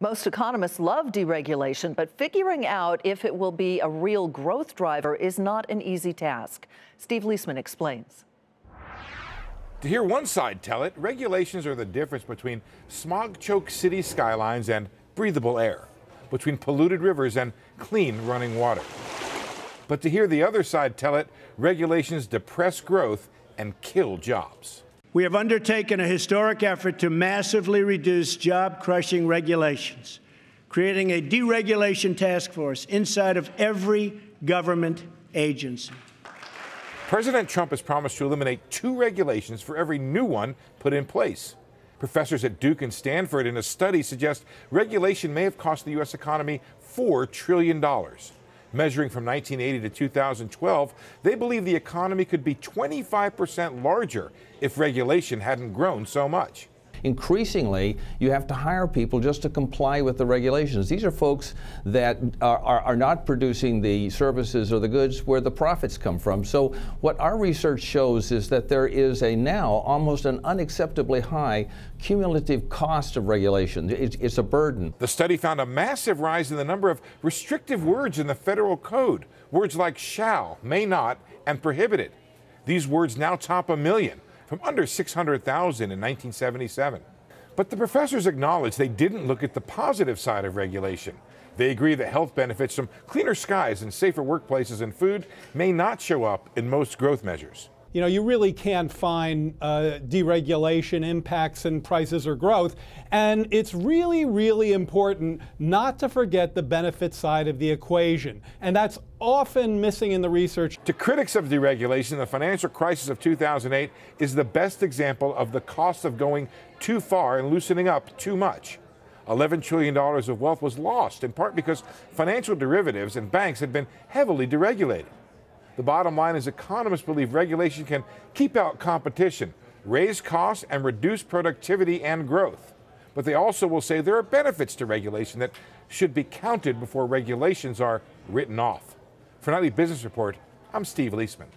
Most economists love deregulation, but figuring out if it will be a real growth driver is not an easy task. Steve Liesman explains. To hear one side tell it, regulations are the difference between smog-choked city skylines and breathable air, between polluted rivers and clean running water. But to hear the other side tell it, regulations depress growth and kill jobs. We have undertaken a historic effort to massively reduce job-crushing regulations, creating a deregulation task force inside of every government agency. President Trump has promised to eliminate 2 regulations for every new one put in place. Professors at Duke and Stanford in a study suggest regulation may have cost the U.S. economy $4 trillion. Measuring from 1980 to 2012, they believe the economy could be 25% larger if regulation hadn't grown so much. Increasingly, you have to hire people just to comply with the regulations. These are folks that are not producing the services or the goods where the profits come from. So what our research shows is that there is now almost an unacceptably high cumulative cost of regulation. It's a burden. The study found a massive rise in the number of restrictive words in the federal code. Words like shall, may not, and prohibited. These words now top 1 million. From under 600,000 in 1977. But the professors acknowledge they didn't look at the positive side of regulation. They agree that health benefits from cleaner skies and safer workplaces and food may not show up in most growth measures. You know, you really can't find deregulation impacts in prices or growth. And it's really, really important not to forget the benefit side of the equation. And that's often missing in the research. To critics of deregulation, the financial crisis of 2008 is the best example of the cost of going too far and loosening up too much. $11 trillion of wealth was lost, in part because financial derivatives and banks had been heavily deregulated. The bottom line is economists believe regulation can keep out competition, raise costs, and reduce productivity and growth. But they also will say there are benefits to regulation that should be counted before regulations are written off. For Nightly Business Report, I'm Steve Liesman.